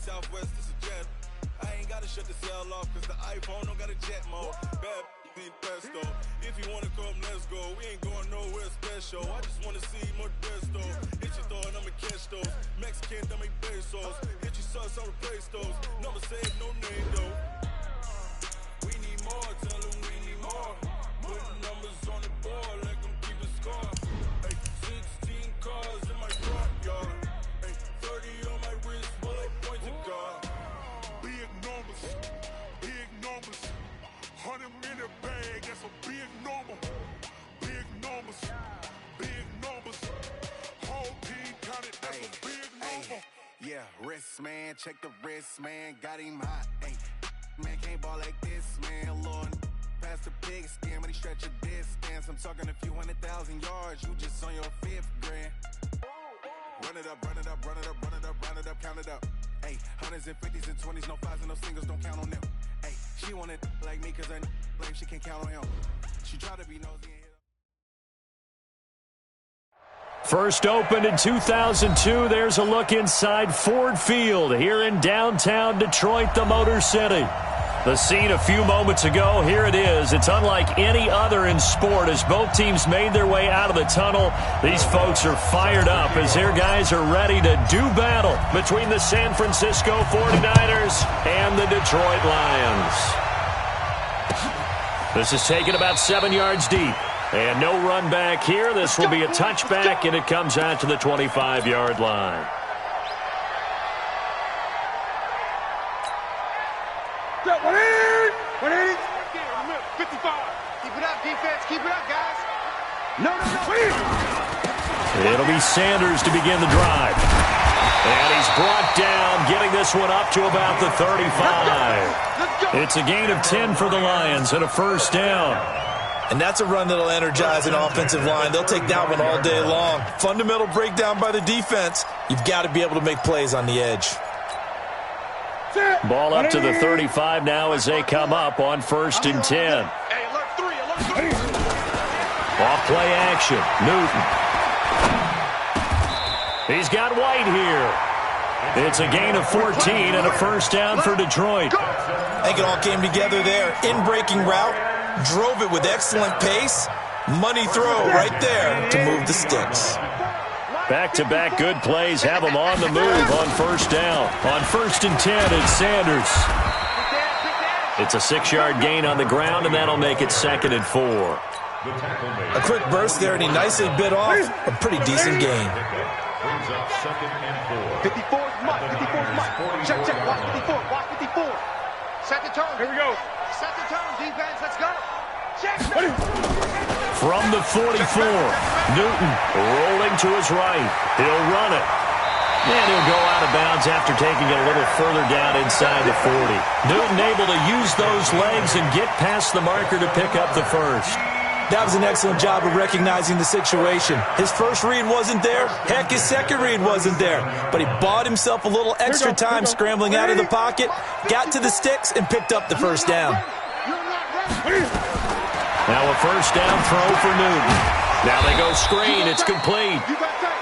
Southwest, this a jet. I ain't gotta shut the cell off, cause the iPhone don't got a jet mode. Bad be pesto. If you wanna come, let's go. We ain't going nowhere special. I just wanna see more desto. Hit your thought, I'ma catch those. Mexican, dummy pesos. Hit your sauce, I'll replace those. Number save, no name though. We need more, tell them we need more. Putting numbers on the board, let them keep the score. Hey, 16 cars in my front yard. Hey, 30 on my wrist while I point to God. Big numbers, big numbers. 100 in the bag, that's a big number. Big numbers, big numbers. Whole team counted, that's a big number. Yeah, wrist man, check the wrist man, got him hot. Ay, man can't ball like this, man. Lord, past the pig skin when he stretch a distance. I'm talking a few 100,000 yards, you just on your 5th grand. Run it up, run it up, run it up, run it up, run it up, count it up. Ay, 100s and 50s and 20s, no 5s and no singles, don't count on them. Ay, she wanted like me cause I like she can't count on him. She tried to be nosy and hit. First opened in 2002. There's a look inside Ford Field here in downtown Detroit, the Motor City. The scene a few moments ago, here it is. It's unlike any other in sport as both teams made their way out of the tunnel. These folks are fired up as their guys are ready to do battle between the San Francisco 49ers and the Detroit Lions. This is taken about 7 yards deep. And no run back here. This will be a touchback, and it comes out to the 25-yard line. What is? 55. Keep it up, defense. Keep it up, guys. No. It'll be Sanders to begin the drive. And he's brought down, getting this one up to about the 35. It's a gain of 10 for the Lions and a first down. And that's a run that'll energize an offensive line. They'll take that one all day long. Fundamental breakdown by the defense. You've got to be able to make plays on the edge. Ball up to the 35 now as they come up on 1st and 10. Off play action. Newton. He's got White here. It's a gain of 14 and a first down for Detroit. I think it all came together there. In-breaking route. Drove it with excellent pace. Money throw right there to move the sticks. Back-to-back good plays have them on the move on first down. On 1st and 10, it's Sanders. It's a 6-yard gain on the ground, and that'll make it 2nd and 4. A quick burst there, and he nicely bit off a pretty decent gain. 54's Mike. 54's Mike. Check. Watch 54. Watch 54. Set the tone. Here we go. Set the tone, defense. Let's go. Check. From the 44, Newton rolling to his right. He'll run it. And he'll go out of bounds after taking it a little further down inside the 40. Newton able to use those legs and get past the marker to pick up the first. That was an excellent job of recognizing the situation. His first read wasn't there. Heck, his second read wasn't there. But he bought himself a little extra time scrambling out of the pocket, got to the sticks, and picked up the first down. Now a first down throw for Newton. Now they go screen. It's complete.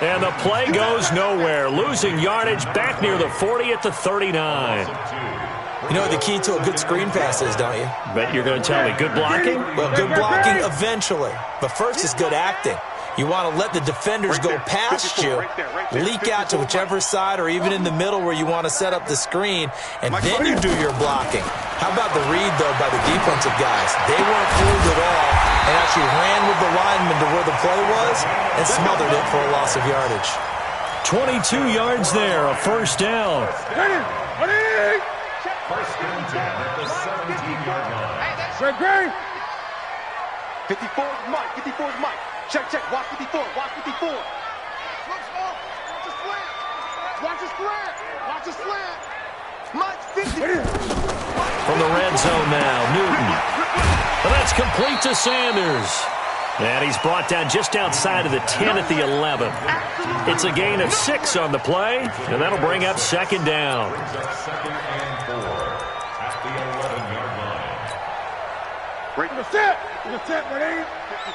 And the play goes nowhere. Losing yardage back near the 40 at the 39. You know what the key to a good screen pass is, don't you? Bet you're going to tell me. Good blocking? Well, good blocking eventually. But first is good acting. You want to let the defenders go past you, leak out to whichever side or even in the middle where you want to set up the screen, and then you do your blocking. How about the read, though, by the defensive guys? They weren't fooled at all and actually ran with the lineman to where the play was and smothered it for a loss of yardage. 22 yards there, a first down. First and 10 at the 17-yard line. Great. 54's Mike. 54's Mike. Check. Watch 54. Watch 54. Watch a slant. Watch a slant. Mike's 50. From the red zone now, Newton. Well, that's complete to Sanders. And he's brought down just outside of the 10 at the 11. It's a gain of 6 on the play, and that'll bring up 2nd down. Break the set. The set, ready?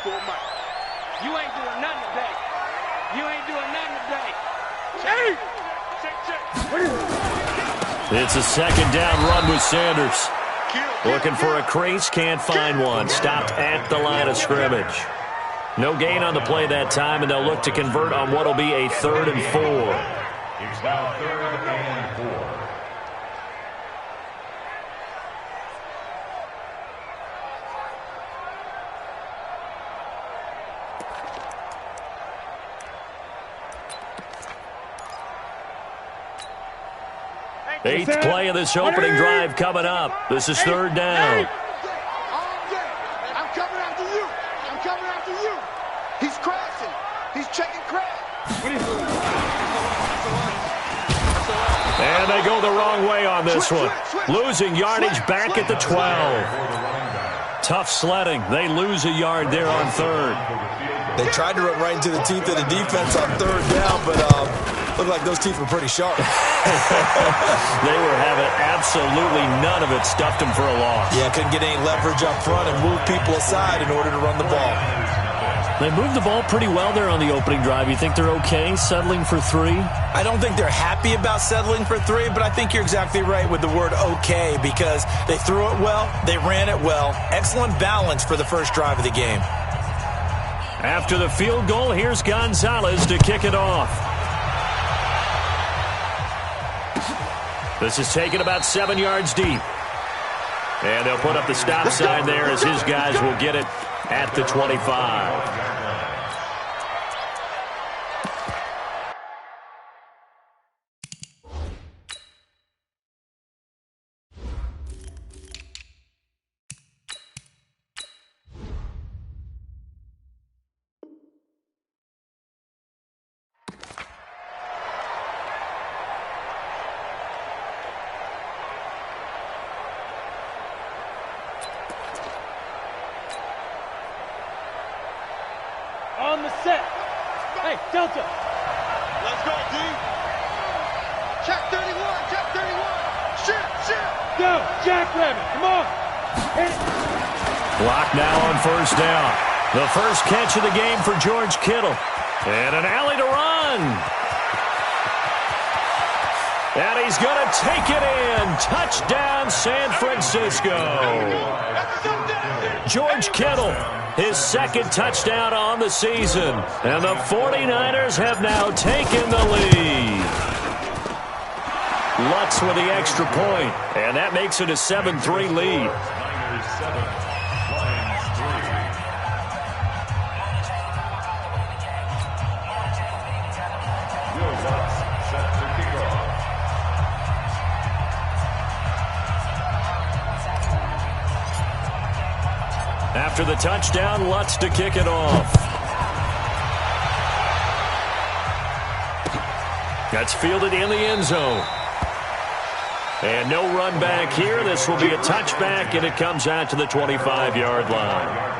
54 Mike. You ain't doing nothing today. You ain't doing nothing today. Check. It's a second down run with Sanders. Looking for a crease, can't find one. Stopped at the line of scrimmage. No gain on the play that time, and they'll look to convert on what will be a 3rd and 4. It's now 3rd and 4. Eighth play of this opening drive coming up. This is 3rd down. I'm coming after you. I'm coming after you. He's crashing. He's checking crash. And they go the wrong way on this one. Losing yardage back at the 12. Tough sledding. They lose a yard there on 3rd. They tried to run right into the teeth of the defense on 3rd down, but looked like those teeth were pretty sharp. They were having absolutely none of it. Stuffed them for a loss. Yeah, couldn't get any leverage up front and move people aside in order to run the ball. They moved the ball pretty well there on the opening drive. You think they're okay settling for 3? I don't think they're happy about settling for 3, but I think you're exactly right with the word okay, because they threw it well, they ran it well. Excellent balance for the first drive of the game. After the field goal, here's Gonzalez to kick it off. This is taken about 7 yards deep. And they'll put up the stop sign there as his guys will get it at the 25. On the set. Hey, Delta. Let's go, D. Check 31. Check 31. Shit. Go, Jackrabbit. Come on. Hit it. Block now on 1st down. The first catch of the game for George Kittle. And an alley to run. And he's going to take it in. Touchdown, San Francisco. George Kittle, his 2nd touchdown on the season. And the 49ers have now taken the lead. Lutz with the extra point. And that makes it a 7-3 lead. After the touchdown, Lutz to kick it off. That's fielded in the end zone. And no run back here. This will be a touchback, and it comes out to the 25-yard line.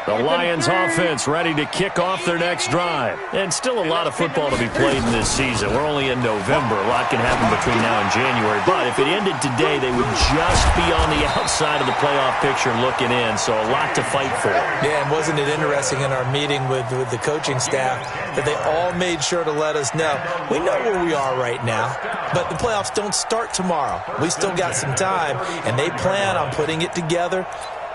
The Lions offense ready to kick off their next drive. And still a lot of football to be played in this season. We're only in November. A lot can happen between now and January. But if it ended today, they would just be on the outside of the playoff picture looking in. So a lot to fight for. Yeah, and wasn't it interesting in our meeting with the coaching staff that they all made sure to let us know, we know where we are right now, but the playoffs don't start tomorrow. We still got some time, and they plan on putting it together,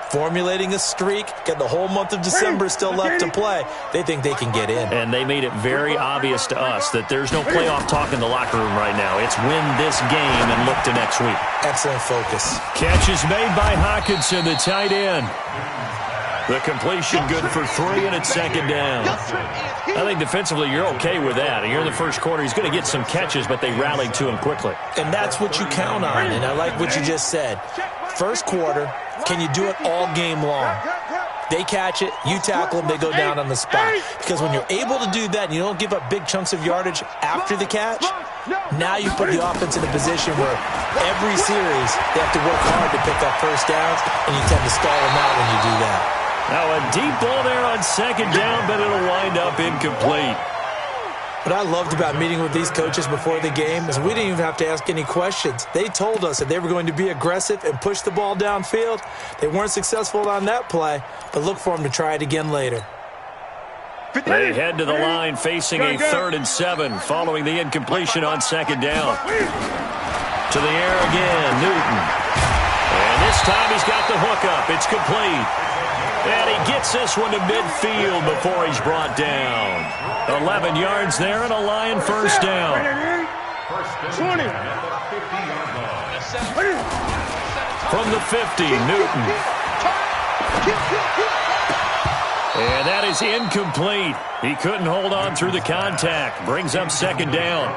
formulating a streak, got the whole month of December still left to play. They think they can get in. And they made it very obvious to us that there's no playoff talk in the locker room right now. It's win this game and look to next week. Excellent focus. Catch is made by Hawkinson, the tight end. The completion good for 3, and it's 2nd down. I think defensively you're okay with that. You're in the first quarter. He's going to get some catches, but they rallied to him quickly. And that's what you count on, and I like what you just said. First quarter, can you do it all game long? They catch it, you tackle them, they go down on the spot. Because when you're able to do that and you don't give up big chunks of yardage after the catch, now you put the offense in a position where every series they have to work hard to pick up first downs, and you tend to stall them out when you do that. Now a deep ball there on 2nd down, but it'll wind up incomplete. What I loved about meeting with these coaches before the game is we didn't even have to ask any questions. They told us that they were going to be aggressive and push the ball downfield. They weren't successful on that play, but look for them to try it again later. They head to the line facing a 3rd and 7 following the incompletion on 2nd down. To the air again, Newton. And this time he's got the hookup. It's complete. And he gets this one to midfield before he's brought down. 11 yards there and a Lion first down. 20. From the 50, Newton. And that is incomplete. He couldn't hold on through the contact. Brings up 2nd down.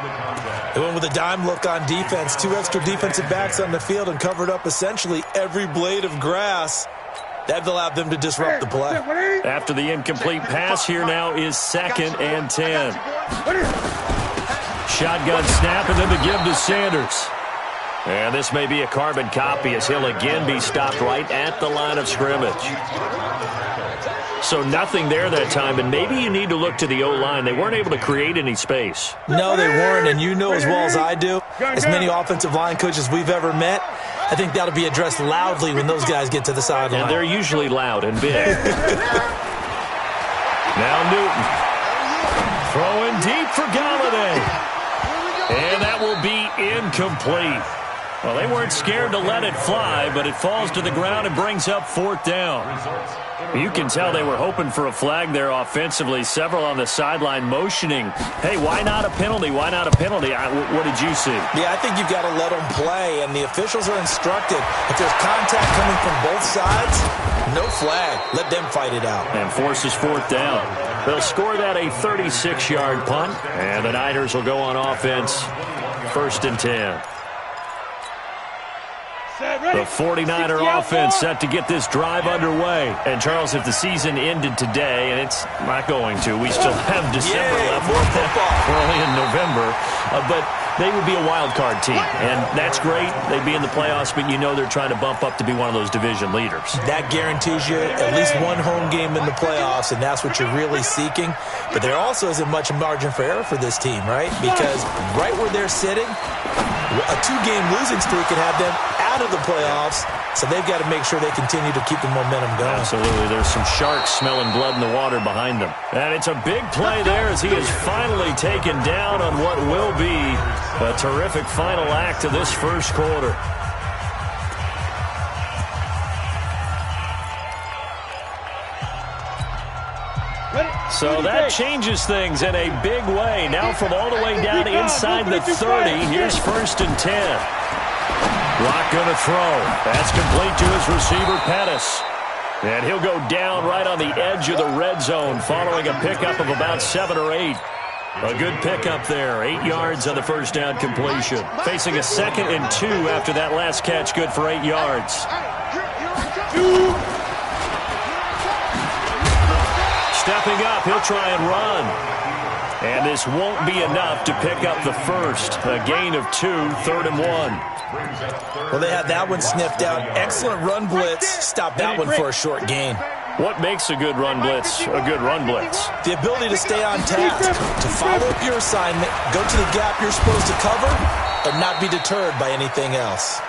They went with a dime look on defense. 2 extra defensive backs on the field and covered up essentially every blade of grass. That allowed them to disrupt the play. After the incomplete pass, here now is 2nd and 10. Shotgun snap and then the give to Sanders. And this may be a carbon copy as he'll again be stopped right at the line of scrimmage. So nothing there that time, and maybe you need to look to the O-line. They weren't able to create any space. No, they weren't, and you know as well as I do, as many offensive line coaches we've ever met, I think that'll be addressed loudly when those guys get to the sideline. And they're usually loud and big. Now Newton. Throwing deep for Galladay. And that will be incomplete. Well, they weren't scared to let it fly, but it falls to the ground and brings up 4th down. You can tell they were hoping for a flag there offensively. Several on the sideline motioning, hey, why not a penalty? Why not a penalty? What did you see? Yeah, I think you've got to let them play, and the officials are instructed. If there's contact coming from both sides, no flag. Let them fight it out. And forces 4th down. They'll score that a 36-yard punt, and the Niners will go on offense 1st and 10. The 49er offense set to get this drive underway. And, Charles, if the season ended today, and it's not going to, we still have December left. We're only in November. But they would be a wild card team. And that's great. They'd be in the playoffs, but you know they're trying to bump up to be one of those division leaders. That guarantees you at least one home game in the playoffs, and that's what you're really seeking. But there also isn't much margin for error for this team, right? Because right where they're sitting, a 2-game losing streak could have them out of the playoffs, so they've got to make sure they continue to keep the momentum going. Absolutely. There's some sharks smelling blood in the water behind them. And it's a big play there as he is finally taken down on what will be a terrific final act of this first quarter. So that changes things in a big way. Now from all the way down inside the 30, here's 1st and 10. Rock going to throw. That's complete to his receiver, Pettis. And he'll go down right on the edge of the red zone following a pickup of about 7 or 8. A good pickup there. 8 yards on the first down completion. Facing a 2nd and 2 after that last catch, good for 8 yards. Stepping up, he'll try and run. And this won't be enough to pick up the first. A gain of 2, 3rd and 1. Well, they had that one sniffed out. Excellent run blitz. Stop that one for a short gain. What makes a good run blitz a good run blitz? The ability to stay on task, to follow up your assignment, go to the gap you're supposed to cover, and not be deterred by anything else.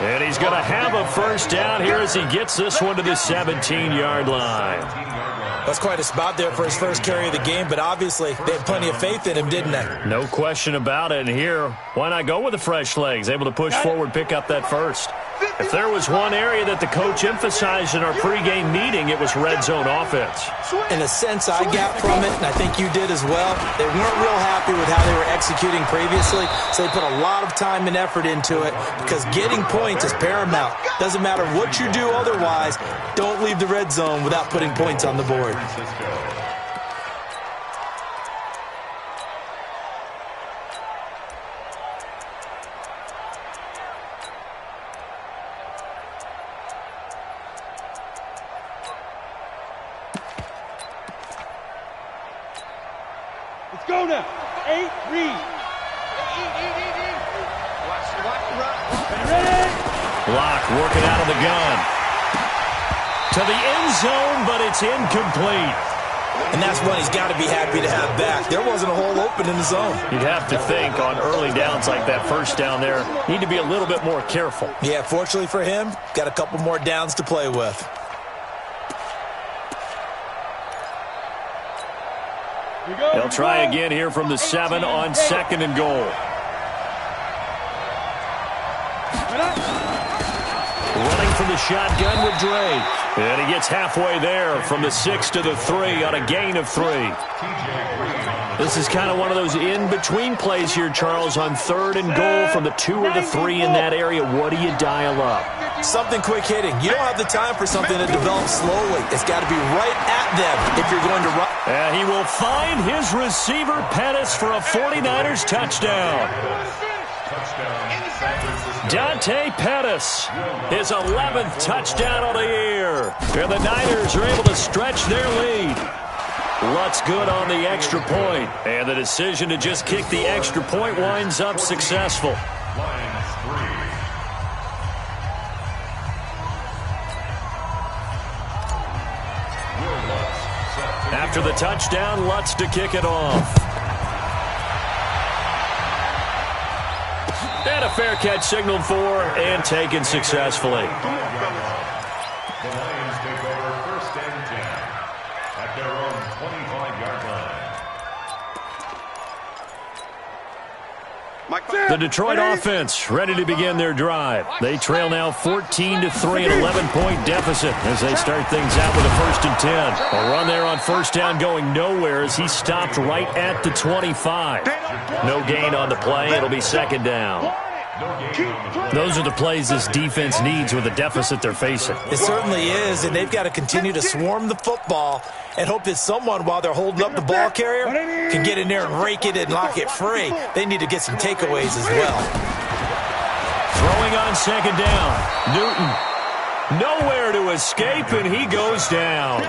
And he's going to have a first down here as he gets this one to the 17-yard line. That's quite a spot there for his first carry of the game, but obviously they had plenty of faith in him, didn't they? No question about it. And here, why not go with the fresh legs? Able to push forward, pick up that first. If there was one area that the coach emphasized in our pregame meeting, it was red zone offense. In a sense I got from it, and I think you did as well, they weren't real happy with how they were executing previously, so they put a lot of time and effort into it because getting points is paramount. Doesn't matter what you do otherwise, don't leave the red zone without putting points on the board. Let's go now. 8, read. Ready? Block working out of the gun. To the end zone, but it's incomplete. And that's one he's got to be happy to have back. There wasn't a hole open in the zone. You'd have to think on early downs like that first down there, need to be a little bit more careful. Yeah, fortunately for him, got a couple more downs to play with. They'll try again here from the 7 on 2nd and goal. Running from the shotgun with Drake. And he gets halfway there from the 6 to the 3 on a gain of 3. This is kind of one of those in-between plays here, Charles, on 3rd and goal from the 2 or the 3 in that area. What do you dial up? Something quick hitting. You don't have the time for something that develops slowly. It's got to be right at them if you're going to run. And he will find his receiver, Pettis, for a 49ers touchdown. Dante Pettis, his 11th touchdown of the year. And the Niners are able to stretch their lead. Lutz good on the extra point. And the decision to just kick the extra point winds up successful. After the touchdown, Lutz to kick it off. And a fair catch signaled for and taken successfully. The Lions take over 1st and 10 at their own 25-yard line. The Detroit offense ready to begin their drive. They trail now 14-3, an 11-point deficit as they start things out with a 1st and 10. A run there on 1st down going nowhere as he stopped right at the 25. No gain on the play. It'll be 2nd down. Those are the plays this defense needs with the deficit they're facing. It certainly is, and they've got to continue to swarm the football and hope that someone, while they're holding up the ball carrier, can get in there and rake it and lock it free. They need to get some takeaways as well. Throwing on 2nd down. Newton nowhere to escape, and he goes down.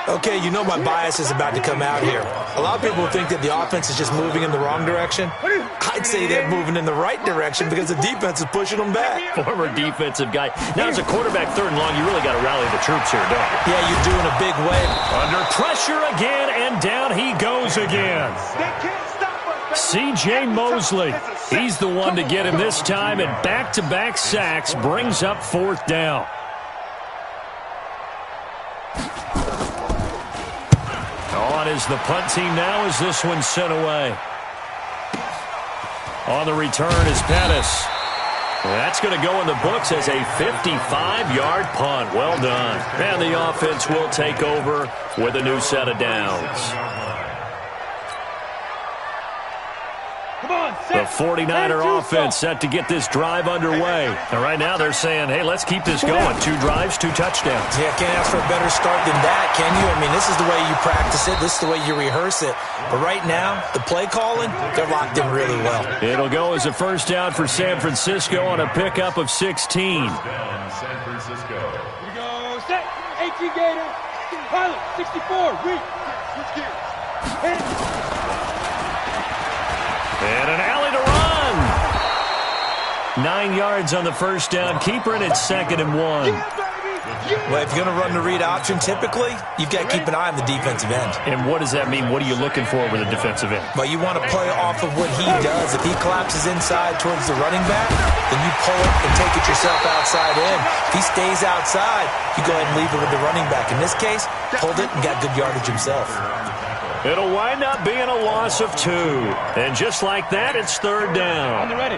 Okay, you know my bias is about to come out here. A lot of people think that the offense is just moving in the wrong direction. I'd say they're moving in the right direction because the defense is pushing them back. Former defensive guy. Now, as a quarterback 3rd and long, you really got to rally the troops here, don't you? Yeah, you do in a big way. Under pressure again, and down he goes again. C.J. Mosley. He's the one to get him this time, and back-to-back sacks brings up 4th down. On is the punt team now as this one's sent away. On the return is Pettis. That's going to go in the books as a 55-yard punt. Well done. And the offense will take over with a new set of downs. The 49er offense set to get this drive underway. And right now they're saying, hey, let's keep this going. 2 drives, 2 touchdowns. Yeah, can't ask for a better start than that, can you? I mean, this is the way you practice it. This is the way you rehearse it. But right now, the play calling, they're locked in really well. It'll go as a 1st down for San Francisco on a pickup of 16. San Francisco. Here we go. Set. 18 Gator. Pilot. 64. Read. Switch gears. And an alley to run. 9 yards on the 1st down. Keeper, and it's 2nd and 1. Well, if you're going to run the read option, typically, you've got to keep an eye on the defensive end. And what does that mean? What are you looking for with a defensive end? Well, you want to play off of what he does. If he collapses inside towards the running back, then you pull it and take it yourself outside in. If he stays outside, you go ahead and leave it with the running back. In this case, pulled it and got good yardage himself. It'll wind up being a loss of 2. And just like that, it's 3rd down. On the ready.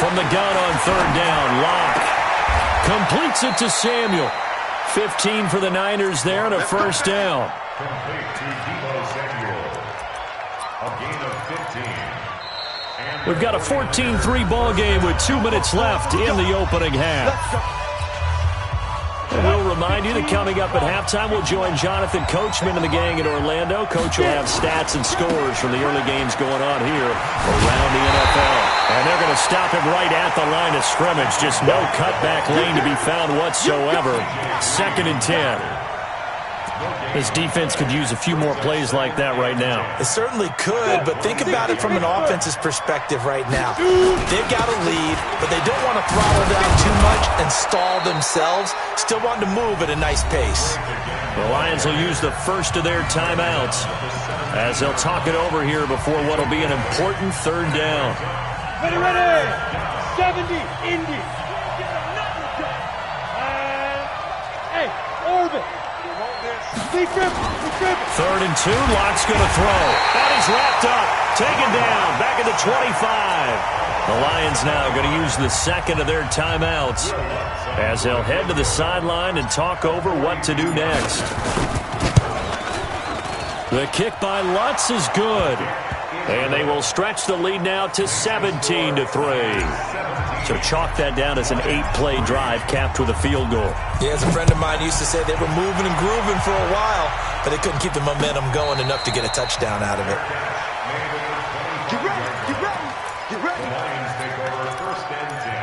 From the gun on 3rd down, Locke completes it to Samuel. 15 for the Niners there and a 1st down. Complete to Deebo Samuel. A gain of 15. We've got a 14-3 ball game with 2 minutes left in the opening half. And we'll remind you that coming up at halftime, we'll join Jonathan Coachman and the gang in Orlando. Coach will have stats and scores from the early games going on here around the NFL. And they're going to stop him right at the line of scrimmage. Just no cutback lane to be found whatsoever. 2nd and 10. This defense could use a few more plays like that right now. It certainly could, but think about it from an offense's perspective right now. They've got a lead, but they don't want to throttle down too much and stall themselves. Still want to move at a nice pace. The Lions will use the first of their timeouts as they'll talk it over here before what will be an important 3rd down. Ready, ready. 70, Indy. Third and 2, Lott's going to throw. And he's wrapped up, taken down, back at the 25. The Lions now going to use the second of their timeouts as they'll head to the sideline and talk over what to do next. The kick by Lutz is good. And they will stretch the lead now to 17-3. So chalk that down as an 8-play drive capped with a field goal. Yeah, as a friend of mine used to say, they were moving and grooving for a while, but they couldn't keep the momentum going enough to get a touchdown out of it. Get ready, get ready, get ready. The Lions take over first and 10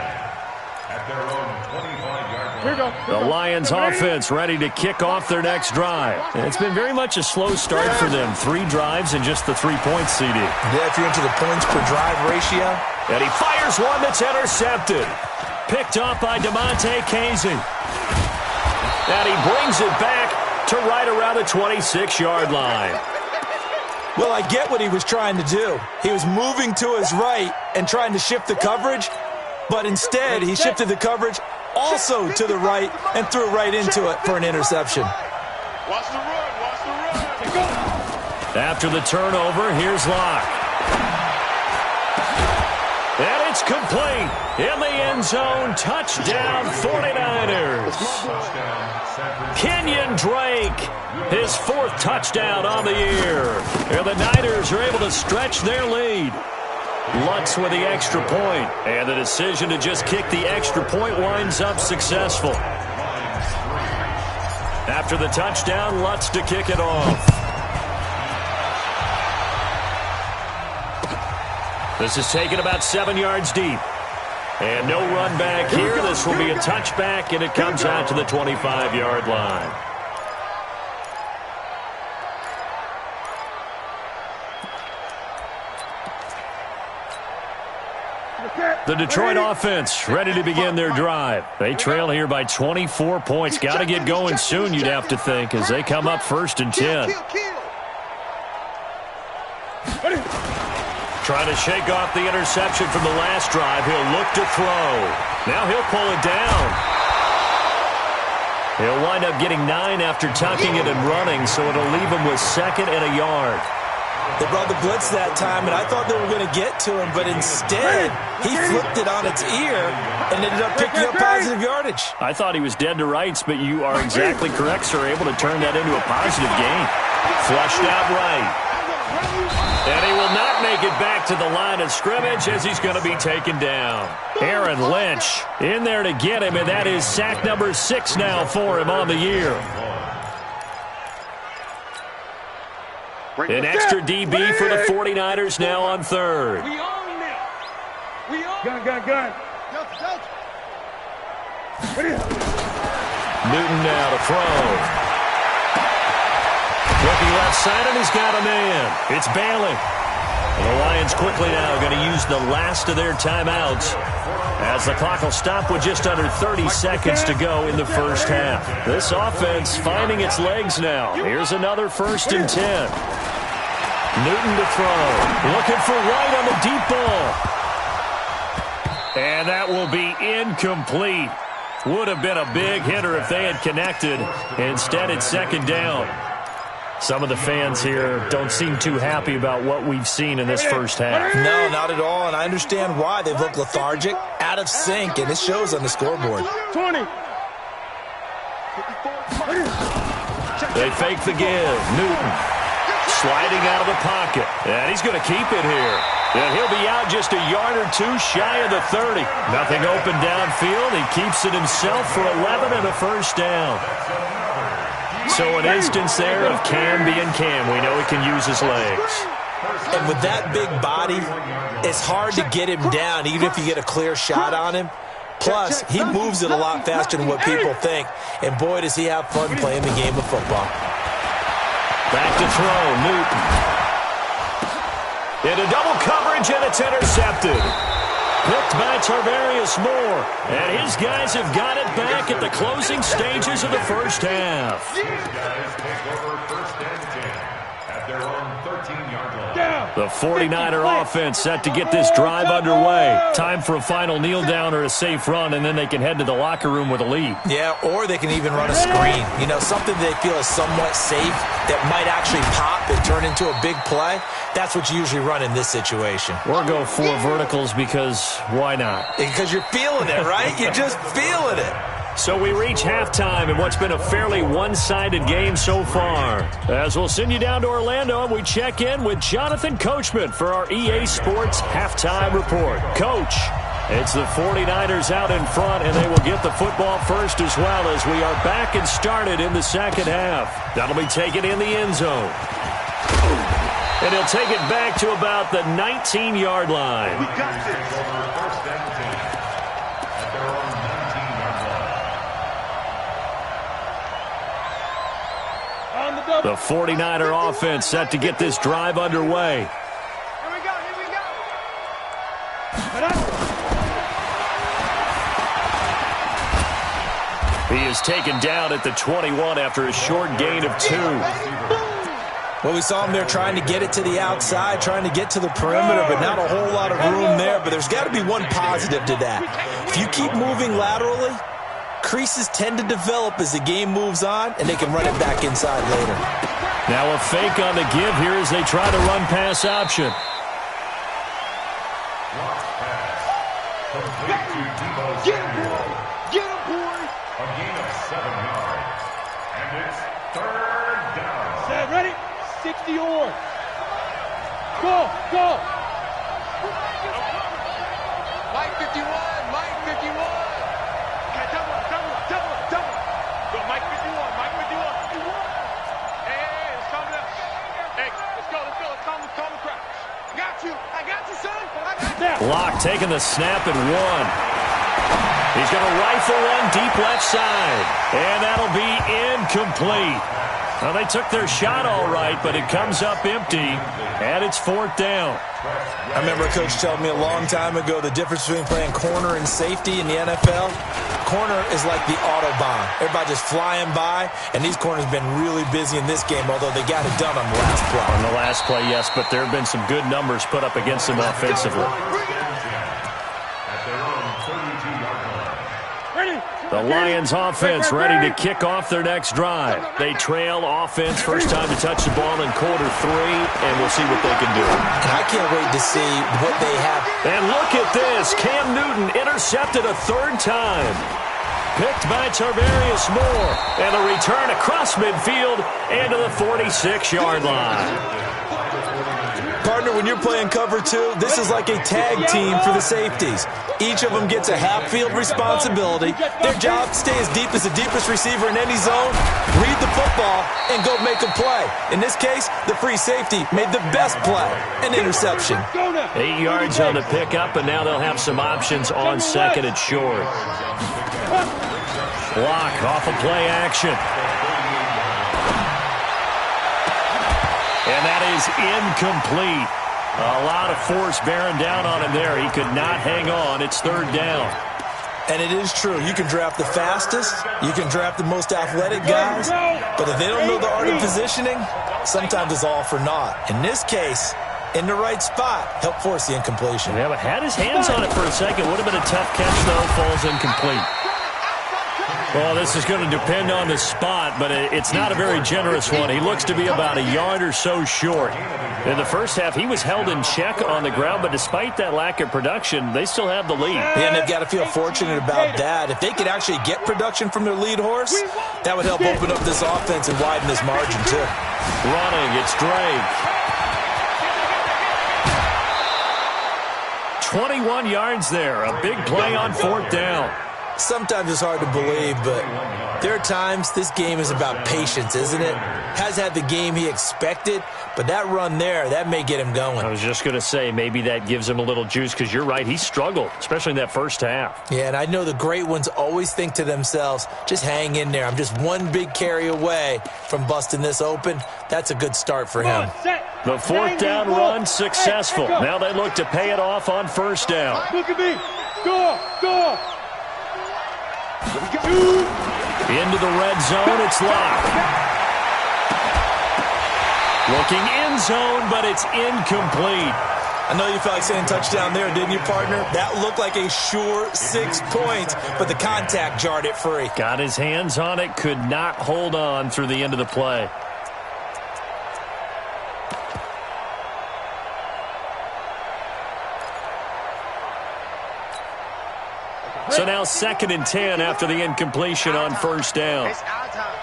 at their own 25-yard line. Here we go. The Lions offense ready to kick off their next drive. And it's been very much a slow start for them. 3 drives and just the 3 points, CD. Yeah, if you're into the points per drive ratio. And he fires one that's intercepted. Picked off by DeMonte Casey. And he brings it back to right around the 26-yard line. Well, I get what he was trying to do. He was moving to his right and trying to shift the coverage, but instead he shifted the coverage also to the right and threw right into it for an interception. Watch the run, watch the run. After the turnover, here's Locke. And it's complete. In the end zone, touchdown 49ers. Kenyon Drake, his 4th touchdown on the year. And the Niners are able to stretch their lead. Lutz with the extra point, and the decision to just kick the extra point winds up successful. After the touchdown, Lutz to kick it off. This is taken about 7 yards deep. And no run back here. This will be a touchback, and it comes out to the 25-yard line. The Detroit offense ready to begin their drive. They trail here by 24 points. Got to get going soon, you'd have to think, as they come up first and 10. Trying to shake off the interception from the last drive. He'll look to throw. Now he'll pull it down. He'll wind up getting 9 after tucking it and running, so it'll leave him with 2nd and a yard. They brought the blitz that time, and I thought they were going to get to him, but instead he flipped it on its ear and ended up picking up positive yardage. I thought he was dead to rights, but you are exactly correct, sir. Able to turn that into a positive gain. Flushed out right. And he will not make it back to the line of scrimmage as he's going to be taken down. Aaron Lynch in there to get him, and that is sack number 6 now for him on the year. An extra DB for the 49ers now on 3rd. We own it. We own it. Gun. Newton now to throw. Looking left side, and he's got a man. It's Bailey. And the Lions quickly now going to use the last of their timeouts as the clock will stop with just under 30 seconds to go in the first half. This offense finding its legs now. Here's another 1st and 10. Newton to throw. Looking for White on the deep ball. And that will be incomplete. Would have been a big hitter if they had connected. Instead, it's 2nd down. Some of the fans here don't seem too happy about what we've seen in this first half. No, not at all, and I understand why. They've looked lethargic, out of sync, and it shows on the scoreboard. 20. They fake the give. Newton sliding out of the pocket. And he's going to keep it here. And he'll be out just a yard or 2 shy of the 30. Nothing open downfield. He keeps it himself for 11 and a 1st down. So an instance there of Cam being Cam. We know he can use his legs. And with that big body, it's hard to get him down, even if you get a clear shot on him. Plus, he moves it a lot faster than what people think. And boy, does he have fun playing the game of football. Back to throw, Newton. Into double coverage, and it's intercepted. Picked by Tarvarius Moore. And his guys have got it back at the closing stages of the first half. These guys take over first and 10 at at their own 13-yard line. The 49er offense set to get this drive underway. Time for a final kneel down or a safe run, and then they can head to the locker room with a lead. Yeah, or they can even run a screen. You know, something they feel is somewhat safe that might actually pop and turn into a big play. That's what you usually run in this situation. Or go 4 verticals because why not? Because you're feeling it, right? You're just feeling it. So we reach halftime in what's been a fairly one-sided game so far. As we'll send you down to Orlando, and we check in with Jonathan Coachman for our EA Sports Halftime Report. Coach, it's the 49ers out in front, and they will get the football first as well as we are back and started in the second half. That'll be taken in the end zone. And he'll take it back to about the 19-yard line. We got this. First and 10 at their own 19-yard line. The 49er offense set to get this drive underway. Here we go, here we go. He is taken down at the 21 after a short gain of 2. Well, we saw him there trying to get it to the outside, trying to get to the perimeter, but not a whole lot of room there. But there's got to be one positive to that. If you keep moving laterally, creases tend to develop as the game moves on, and they can run it back inside later. Now a fake on the give here as they try to run pass option. Lost pass. Complete to Debo Get him, Samuel. boy. Get him, boy. A gain of 7 yards. And it's 3rd down. Set, ready? 60 yards. Go, go. Mike 51, Mike 51. Okay, double. Go, Mike 51, Mike 51. Hey, let's calm down. Hey, let's go. Let's calm the crowd. I got you, son. I got you. Block taking the snap and 1. He's going to rifle one deep left side. And that'll be incomplete. Well, they took their shot all right, but it comes up empty, and it's 4th down. I remember a coach telling me a long time ago the difference between playing corner and safety in the NFL. Corner is like the Autobahn. Everybody just flying by, and these corners have been really busy in this game, although they got it done on the last play. On the last play, yes, but there have been some good numbers put up against them offensively. At their own 32-yard line. Ready? The Lions offense ready to kick off their next drive. They trail offense first time to touch the ball in quarter 3, and we'll see what they can do. And I can't wait to see what they have. And look at this. Cam Newton intercepted a 3rd time. Picked by Tarvarius Moore. And a return across midfield and to the 46-yard line. Partner, when you're playing cover 2, this is like a tag team for the safeties. Each of them gets a half-field responsibility. Their job, stay as deep as the deepest receiver in any zone, read the football, and go make a play. In this case, the free safety made the best play, an interception. 8 yards on the pickup, and now they'll have some options on 2nd and short. Block off of play action. And that is incomplete. A lot of force bearing down on him there. He could not hang on. It's 3rd down. And it is true. You can draft the fastest. You can draft the most athletic guys. But if they don't know the art of positioning, sometimes it's all for naught. In this case, in the right spot, help force the incompletion. Yeah, but had his hands on it for a second. Would have been a tough catch, though. Falls incomplete. Well, this is going to depend on the spot, but it's not a very generous one. He looks to be about a yard or so short. In the first half, he was held in check on the ground, but despite that lack of production, they still have the lead. Yeah, and they've got to feel fortunate about that. If they could actually get production from their lead horse, that would help open up this offense and widen this margin, too. Running, it's Drake. 21 yards there. A big play on 4th down. Sometimes it's hard to believe, but there are times this game is about patience, isn't it? Has had the game he expected, but that run there, that may get him going. I was just going to say, maybe that gives him a little juice, because you're right, he struggled, especially in that first half. Yeah, and I know the great ones always think to themselves, just hang in there. I'm just one big carry away from busting this open. That's a good start for him. The 4th down run successful. Now they look to pay it off on 1st down. Look at me. Go. Into the red zone, it's locked. Looking end zone, but it's incomplete. I know you felt like saying touchdown there, didn't you, partner? That looked like a sure 6 points, but the contact jarred it free. Got his hands on it, could not hold on through the end of the play. So now 2nd and 10 after the incompletion on first down. It's our time.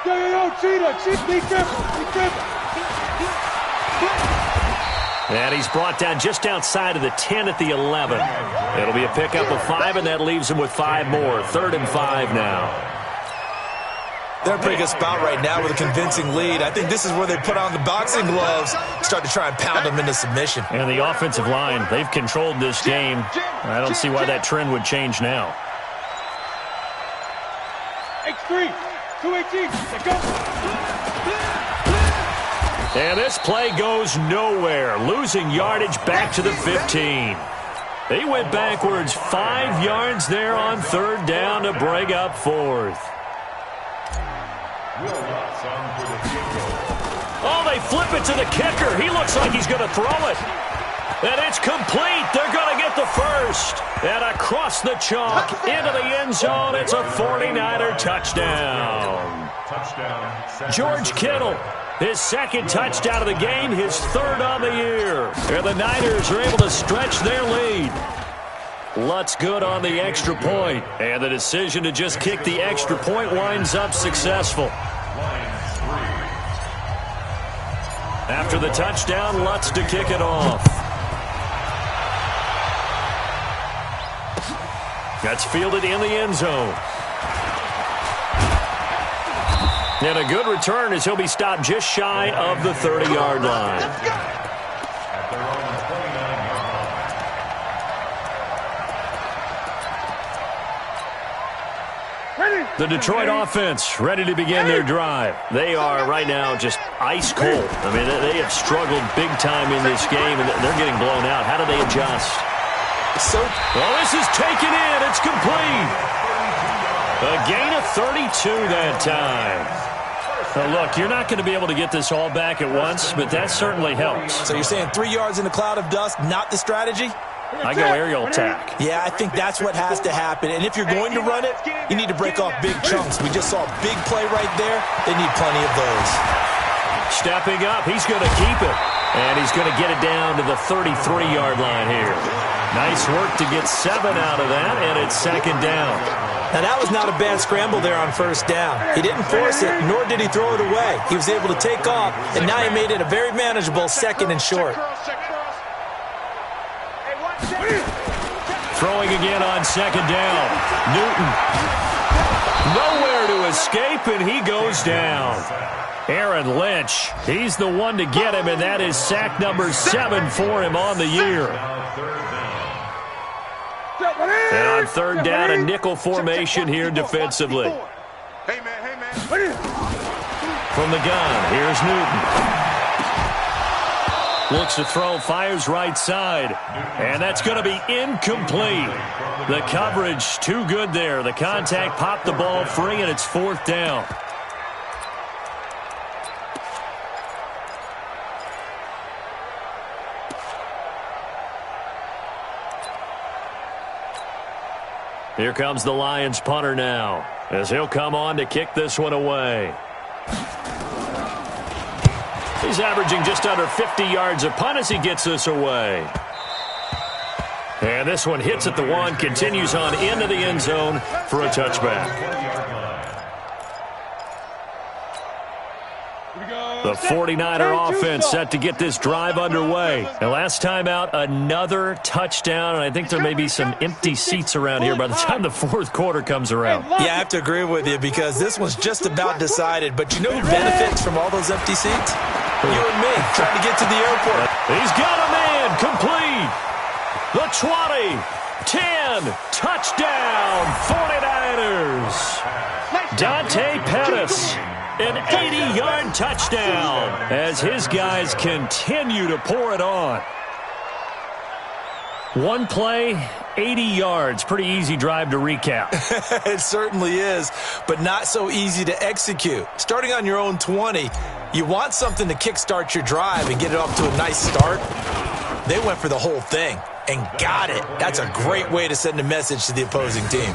Yo, cheetah, be careful. And he's brought down just outside of the 10 at the 11. It'll be a pickup of 5, and that leaves him with 5 more. 3rd and 5 now. They're in a pretty good spot right now with a convincing lead. I think this is where they put on the boxing gloves, start to try and pound them into submission. And the offensive line, they've controlled this game. I don't see why that trend would change now. X3, 218, let's go. And this play goes nowhere, losing yardage back to the 15. They went backwards 5 yards there on 3rd down to bring up 4th. Oh, they flip it to the kicker. He looks like he's going to throw it. And it's complete. They're going to get the first. And across the chalk into the end zone, it's a 49er touchdown. George Kittle, his 2nd touchdown of the game, his 3rd on the year. And the Niners are able to stretch their lead. Lutz good on the extra point. And the decision to just kick the extra point winds up successful. After the touchdown, Lutz to kick it off. That's fielded in the end zone. And a good return as he'll be stopped just shy of the 30-yard line. The Detroit offense ready to begin their drive. They are right now just ice cold. I mean, they have struggled big time in this game, and they're getting blown out. How do they adjust? Well, this is taken in. It's complete. A gain of 32 that time. Now, look, you're not going to be able to get this all back at once, but that certainly helps. So you're saying 3 yards in a cloud of dust, not the strategy? I go aerial attack. Yeah, I think that's what has to happen. And if you're going to run it, you need to break off big chunks. We just saw a big play right there. They need plenty of those. Stepping up, he's going to keep it. And he's going to get it down to the 33-yard line here. Nice work to get 7 out of that, and it's 2nd down. Now, that was not a bad scramble there on 1st down. He didn't force it, nor did he throw it away. He was able to take off, and now he made it a very manageable 2nd and short. Throwing again on 2nd down. Newton. Nowhere to escape, and he goes down. Aaron Lynch, he's the one to get him, and that is sack number 7 for him on the year. And on 3rd down, a nickel formation here defensively. From the gun, here's Newton. Looks to throw, fires right side. And that's going to be incomplete. The coverage too good there. The contact popped the ball free, and it's 4th down. Here comes the Lions punter now, as he'll come on to kick this one away. He's averaging just under 50 yards a punt as he gets this away. And this one hits at the 1, continues on into the end zone for a touchback. The 49er offense set to get this drive underway. And last time out, another touchdown. And I think there may be some empty seats around here by the time the 4th quarter comes around. Yeah, I have to agree with you because this one's just about decided. But you know who benefits from all those empty seats? You and me, trying to get to the airport. He's got a man, complete. The 20, 10, touchdown, 49ers. Dante Pettis, an 80-yard touchdown as his guys continue to pour it on. One play, 80 yards. Pretty easy drive to recap. It certainly is, but not so easy to execute. Starting on your own 20, you want something to kickstart your drive and get it off to a nice start. They went for the whole thing and got it. That's a great way to send a message to the opposing team.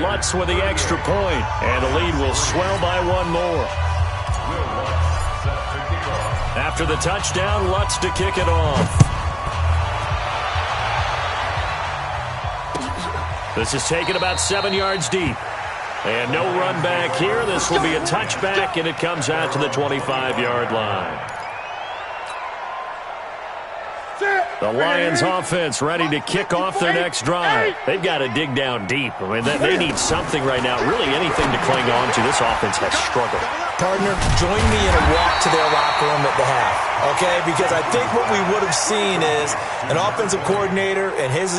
Lutz with the extra point, and the lead will swell by one more. After the touchdown, Lutz to kick it off. This is taken about 7 yards deep. And no run back here. This will be a touchback, and it comes out to the 25-yard line. The Lions offense ready to kick off their next drive. They've got to dig down deep. I mean, they need something right now, really anything to cling on to. This offense has struggled. Partner, join me in a walk to their locker room at the half, okay? Because I think what we would have seen is an offensive coordinator and his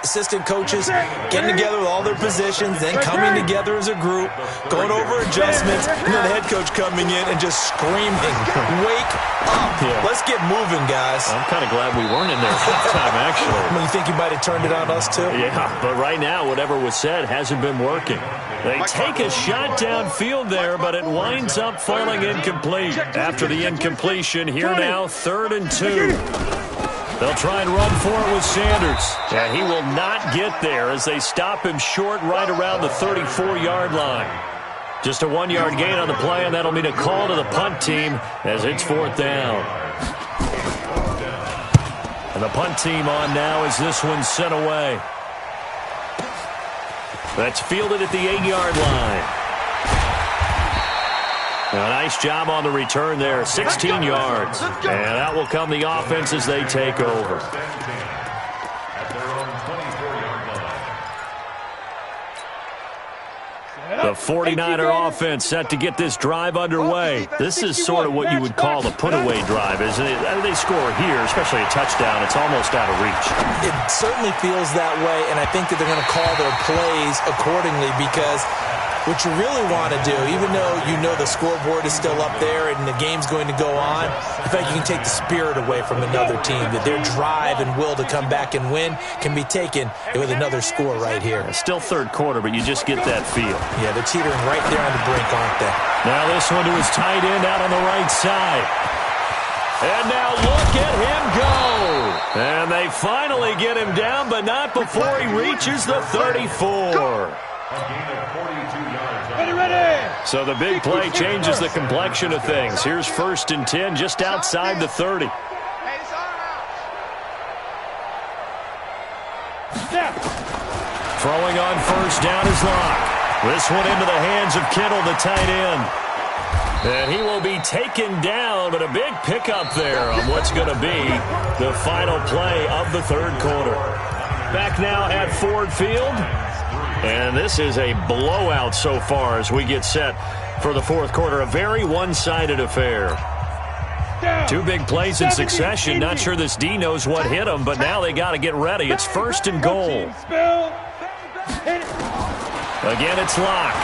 assistant coaches getting together with all their positions, then coming together as a group, going over adjustments, and then the head coach coming in and just screaming, "Wake up. Yeah. Let's get moving, guys." I'm kind of glad we weren't in there at halftime, actually. I mean, you think you might have turned it on us, too? Yeah, but right now, whatever was said hasn't been working. They take a shot downfield there, but it winds up falling incomplete. After the incompletion, here now, 3rd and 2. They'll try and run for it with Sanders. And he will not get there as they stop him short right around the 34-yard line. Just a 1-yard gain on the play, and that'll mean a call to the punt team as it's 4th down. And the punt team on now as this one's sent away. That's fielded at the 8-yard line. A nice job on the return there, 16 yards. And that will come the offense as they take over. The 49er offense set to get this drive underway. This is sort of what you would call a put-away drive, isn't it? They score here, especially a touchdown. It's almost out of reach. It certainly feels that way, and I think that they're going to call their plays accordingly because what you really want to do, even though you know the scoreboard is still up there and the game's going to go on, in fact, you can take the spirit away from another team, that their drive and will to come back and win can be taken with another score right here. It's still 3rd quarter, but you just get that feel. Yeah, they're teetering right there on the brink, aren't they? Now this one to his tight end out on the right side. And now look at him go. And they finally get him down, but not before he reaches the 34. Ready. So the big play changes the complexion of things. Here's 1st and 10 just outside the 30. Throwing on 1st down is Locke. This one into the hands of Kittle, the tight end. And he will be taken down, but a big pickup there on what's going to be the final play of the 3rd quarter. Back now at Ford Field. And this is a blowout so far as we get set for the 4th quarter. A very one-sided affair. 2 big plays in succession. Not sure this D knows what hit him, but now they got to get ready. It's 1st and goal. Again, it's Locke.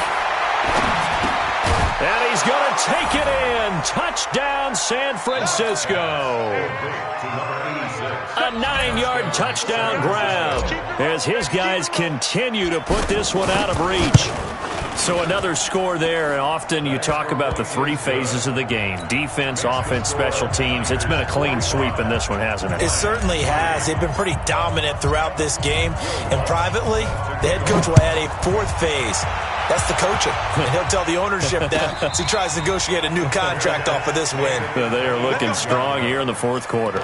And he's going to take it in. Touchdown, San Francisco. A 9-yard touchdown grab as his guys continue to put this one out of reach. So another score there, and often you talk about the 3 phases of the game. Defense, offense, special teams. It's been a clean sweep in this one, hasn't it? It certainly has. They've been pretty dominant throughout this game. And privately, the head coach will add a 4th phase. That's the coaching. And he'll tell the ownership that as he tries to negotiate a new contract off of this win. They are looking strong here in the 4th quarter.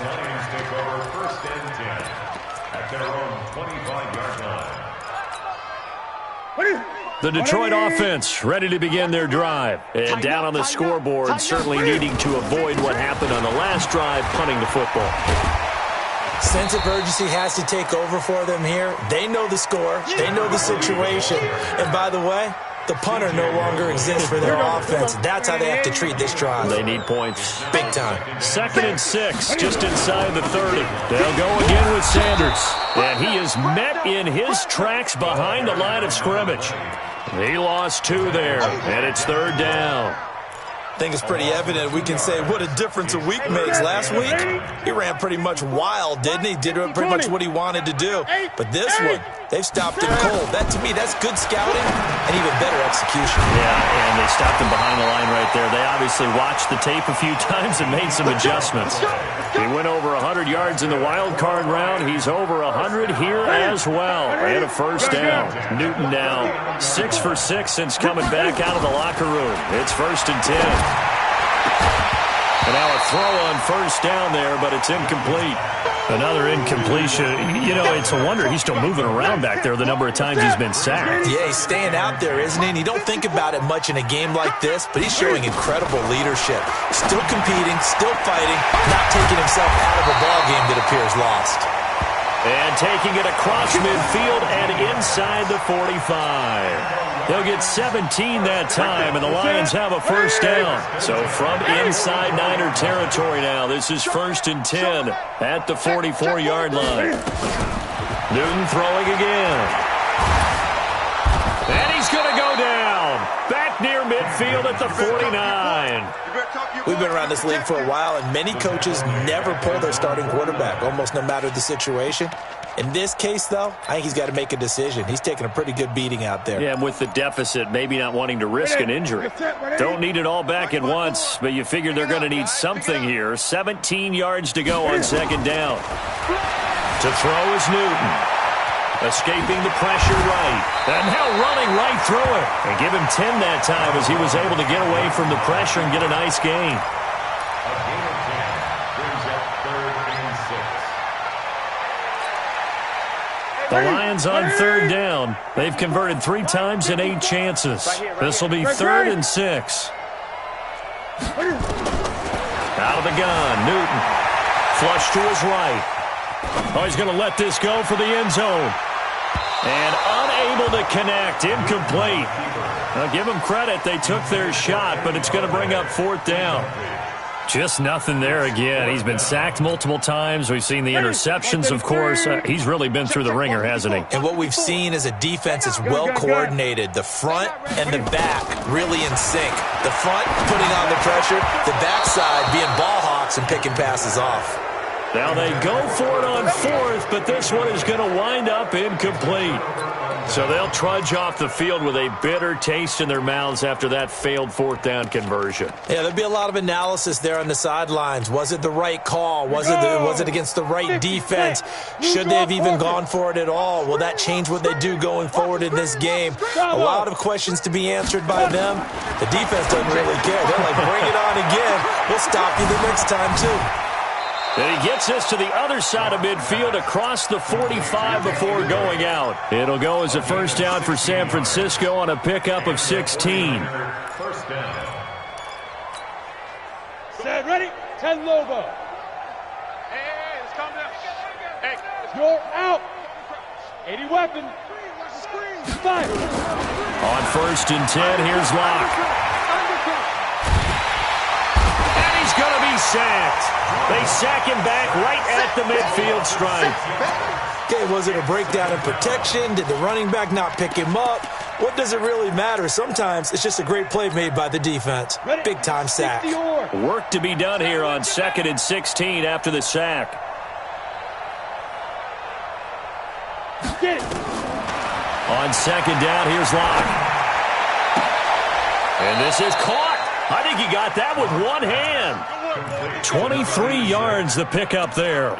The Detroit offense ready to begin their drive. And down on the scoreboard, certainly needing to avoid what happened on the last drive, punting the football. Sense of urgency has to take over for them here. They know the score. They know the situation. And by the way, the punter no longer exists for their offense. That's how they have to treat this drive. They need points. Big time. 2nd and 6, just inside the 30. They'll go again with Sanders. And he is met in his tracks behind the line of scrimmage. He lost 2 there, and it's 3rd down. I think it's pretty evident we can say what a difference a week makes. Last week, he ran pretty much wild, didn't he? Did pretty much what he wanted to do. But this one, they've stopped him cold. That, to me, that's good scouting and even better execution. Yeah, and they stopped him behind the line right there. They obviously watched the tape a few times and made some adjustments. He went over 100 yards in the wild card round. He's over 100 here as well. And a first down. Newton now 6 for 6 since coming back out of the locker room. It's 1st and 10. And now a throw on first down there, but it's incomplete. Another incompletion. You know, it's a wonder he's still moving around back there the number of times he's been sacked. Yeah, he's staying out there, isn't he? And you don't think about it much in a game like this, but he's showing incredible leadership. Still competing, still fighting, not taking himself out of a ball game that appears lost. And taking it across midfield and inside the 45. They'll get 17 that time, and the Lions have a first down. So from inside Niner territory now, this is 1st and 10 at the 44-yard line. Newton throwing again. And he's going to go down. Back near midfield at the 49. We've been around this league for a while, and many coaches never pull their starting quarterback, almost no matter the situation. In this case, though, I think he's got to make a decision. He's taking a pretty good beating out there. Yeah, and with the deficit, maybe not wanting to risk an injury. Don't need it all back at once, but you figure they're going to need something here. 17 yards to go on 2nd down. To throw is Newton. Escaping the pressure right. And now running right through it. And give him 10 that time as he was able to get away from the pressure and get a nice gain. A gain of 10 brings up 3rd and 6. The Lions on 3rd down. They've converted 3 times in 8 chances. This will be 3rd and 6. Out of the gun, Newton. Flush to his right. Oh, he's going to let this go for the end zone. And unable to connect. Incomplete. Now, give them credit. They took their shot, but it's going to bring up 4th down. Just nothing there again. He's been sacked multiple times. We've seen the interceptions, of course. He's really been through the ringer, hasn't he? And what we've seen is a defense that's well coordinated. The front and the back really in sync. The front putting on the pressure, the backside being ball hawks and picking passes off. Now they go for it on 4th, but this one is going to wind up incomplete. So they'll trudge off the field with a bitter taste in their mouths after that failed 4th down conversion. Yeah, there'll be a lot of analysis there on the sidelines. Was it the right call? Was it against the right defense? Should they have even gone for it at all? Will that change what they do going forward in this game? A lot of questions to be answered by them. The defense doesn't really care. They're like, bring it on again. We'll stop you the next time, too. And he gets us to the other side of midfield across the 45 before going out. It'll go as a first down for San Francisco on a pickup of 16. First down. Set, ready? 10 Lobo. Hey, let's calm down. Hey, You're out. 80 weapon. Fire. On 1st and 10, here's Locke. And he's going to be sacked. They sack him back right at the midfield stripe. Okay, was it a breakdown in protection? Did the running back not pick him up? What does it really matter? Sometimes it's just a great play made by the defense. Big-time sack. Work to be done here on 2nd and 16 after the sack. Get it. On 2nd down, here's Locke. And this is caught. I think he got that with one hand. 23 yards the pickup there.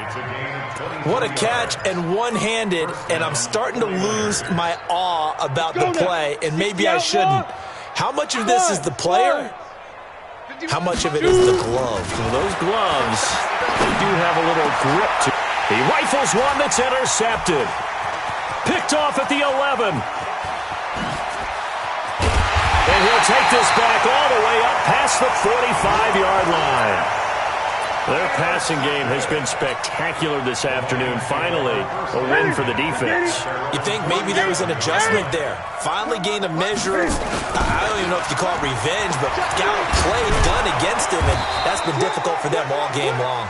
What a catch and one-handed, and I'm starting to lose my awe about the play, and maybe I shouldn't. How much of this is the player? How much of it is the glove? Well, those gloves, they do have a little grip to. He rifles one that's intercepted. Picked off at the 11. And he'll take this back all the way up past the 45-yard line. Their passing game has been spectacular this afternoon. Finally, a win for the defense. You think maybe there was an adjustment there. Finally gained a measure of, I don't even know if you call it revenge, but got a play done against him, and that's been difficult for them all game long.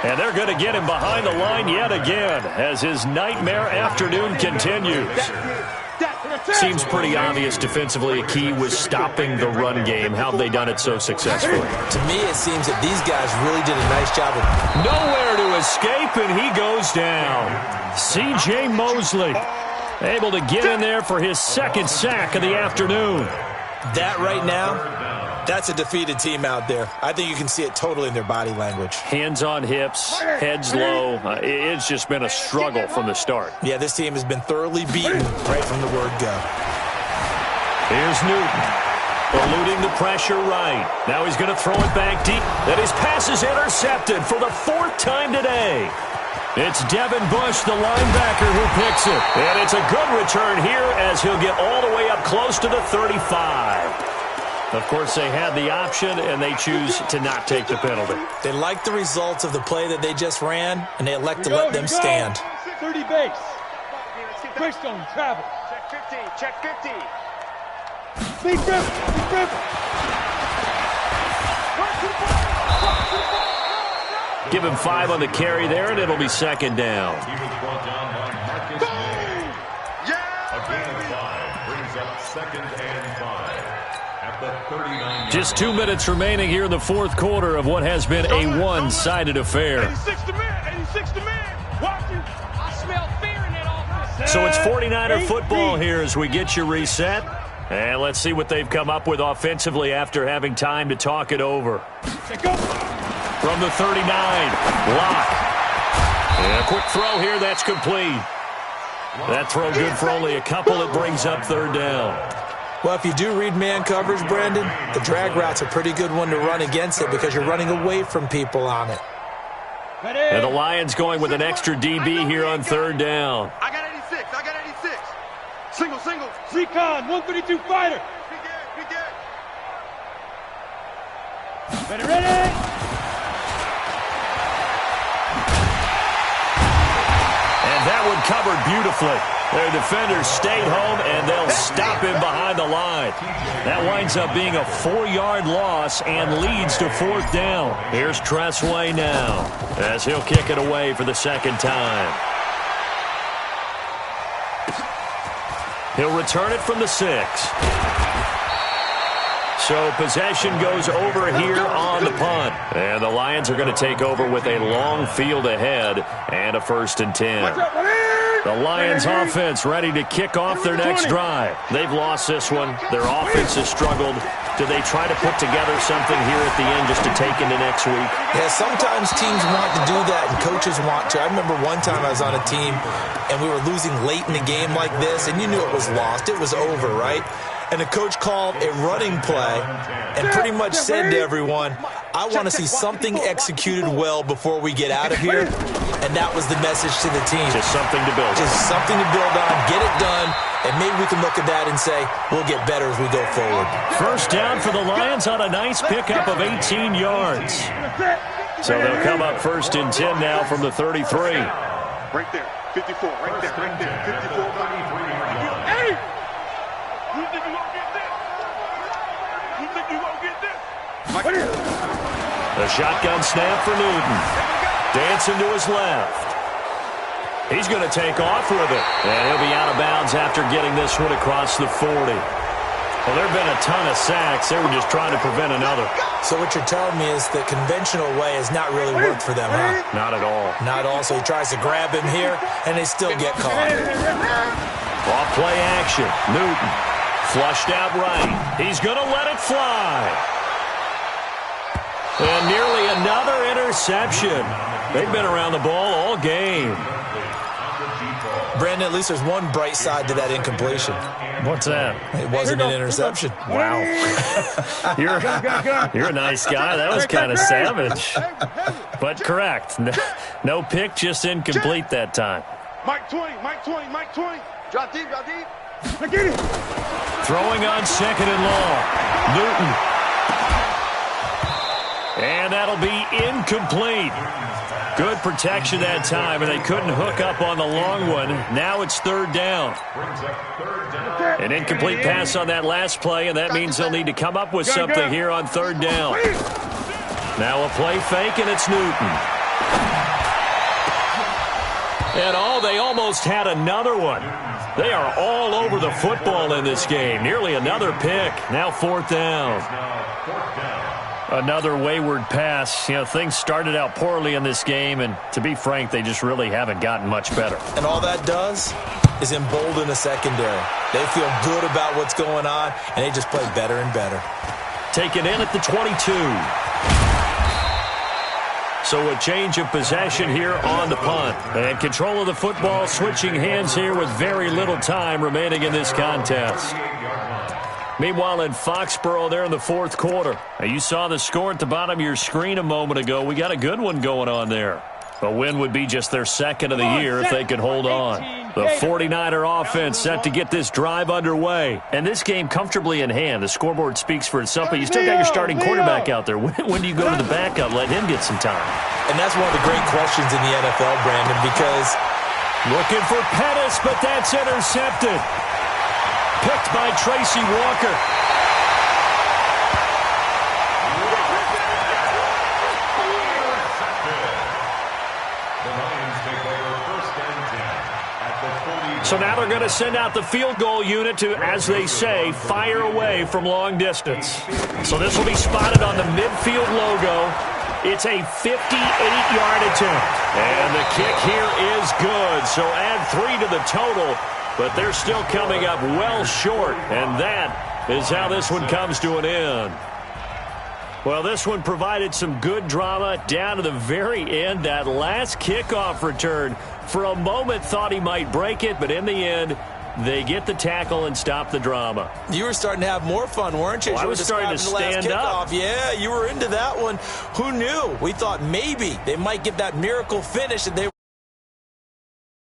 And they're going to get him behind the line yet again as his nightmare afternoon continues. Seems pretty obvious defensively a key was stopping the run game. How have they done it so successfully? To me, it seems that these guys really did a nice job of nowhere to escape, and he goes down. C.J. Mosley able to get in there for his second sack of the afternoon. that right now. That's a defeated team out there. I think you can see it totally in their body language. Hands on hips, heads low. It's just been a struggle from the start. Yeah, this team has been thoroughly beaten right from the word go. Here's Newton, eluding the pressure right. Now he's going to throw it back deep. And his pass is intercepted for the fourth time today. It's Devin Bush, the linebacker, who picks it. And it's a good return here as he'll get all the way up close to the 35. Of course, they had the option, and they choose to not take the penalty. They like the results of the play that they just ran, and they elect to let them stand. 30 base. Greystone, travel. Check 50, check 50. Big rip, big rip. Give him 5 on the carry there, and it'll be second down. He was brought down by Marcus May. A gain of 5 brings up second and 5 at the 39-yard Just 2 minutes remaining here in the fourth quarter of what has been a one-sided affair. 86 to man, 86 to man. Watch him. I smell fear in that office. So it's 49er football here as we get you reset. And let's see what they've come up with offensively after having time to talk it over. From the 39, Locke. And a quick throw here, that's complete. That throw good for only a couple. It brings up third down. Well, if you do read man coverage, Brandon, the drag route's a pretty good one to run against it because you're running away from people on it. And the Lions going with an extra DB here on third down. I got 86, I got 86. Single, single. Recon, 132 fighter. Be good. Ready, ready. That one covered beautifully. Their defenders stayed home, and they'll stop him behind the line. That winds up being a 4-yard loss and leads to fourth down. Here's Tressway now as he'll kick it away for the second time. He'll return it from the 6. So possession goes over here on the punt. And the Lions are going to take over with a long field ahead and a 1st and 10. The Lions offense ready to kick off their next drive. They've lost this one. Their offense has struggled. Do they try to put together something here at the end just to take into next week? Yeah, sometimes teams want to do that and coaches want to. I remember one time I was on a team and we were losing late in a game like this and you knew it was lost. It was over, right? And the coach called a running play and pretty much said to everyone, I want to see something executed well before we get out of here. And that was the message to the team. Just something to build on. Just something to build on, get it done, and maybe we can look at that and say, we'll get better as we go forward. First down for the Lions on a nice pickup of 18 yards. So they'll come up 1st and 10 now from the 33. Right there, 54, right there, 54. Hey! You think you won't get this? You think you won't get this? The shotgun snap for Newton. Dancing to his left. He's going to take off with it. And he'll be out of bounds after getting this one across the 40. Well, there have been a ton of sacks. They were just trying to prevent another. So what you're telling me is the conventional way has not really worked for them, huh? Not at all. Not all. So he tries to grab him here, and they still get caught. Off play action. Newton. Flushed out right. He's going to let it fly. And nearly another interception. They've been around the ball all game. Brandon, at least there's one bright side to that incompletion. What's that? It wasn't an interception. Wow. You're a nice guy. That was kind of savage. But correct. No pick, just incomplete that time. Mike 20, Mike 20, Mike 20. Drop deep, drop deep. Throwing on second and long. Newton. And that'll be incomplete. Good protection that time, and they couldn't hook up on the long one. Now it's third down. An incomplete pass on that last play, and that means they'll need to come up with something here on third down. Now a play fake, and it's Newton. And they almost had another one. They are all over the football in this game. Nearly another pick. Now 4th down. Another wayward pass. You know, things started out poorly in this game, and to be frank, they just really haven't gotten much better. And all that does is embolden the secondary. They feel good about what's going on, and they just play better and better. Taken in at the 22. So a change of possession here on the punt. And control of the football switching hands here with very little time remaining in this contest. Meanwhile, in Foxborough, they're in the 4th quarter. Now, you saw the score at the bottom of your screen a moment ago. We got a good one going on there. A win would be just their 2nd of the year if they could hold on. The 49er offense set to get this drive underway. And this game comfortably in hand. The scoreboard speaks for itself, but you still got your starting quarterback out there. When do you go to the backup, let him get some time? And that's one of the great questions in the NFL, Brandon, because looking for Pettis, but that's intercepted. Picked by Tracy Walker. So now they're going to send out the field goal unit to, as they say, fire away from long distance. So this will be spotted on the midfield logo. It's a 58-yard attempt. And the kick here is good. So add 3 to the total, but they're still coming up well short. And that is how this one comes to an end. Well, this one provided some good drama down to the very end. That last kickoff return, for a moment thought he might break it, but in the end, they get the tackle and stop the drama. You were starting to have more fun, weren't you? Well, I was starting to stand up. Yeah, you were into that one. Who knew? We thought maybe they might get that miracle finish and they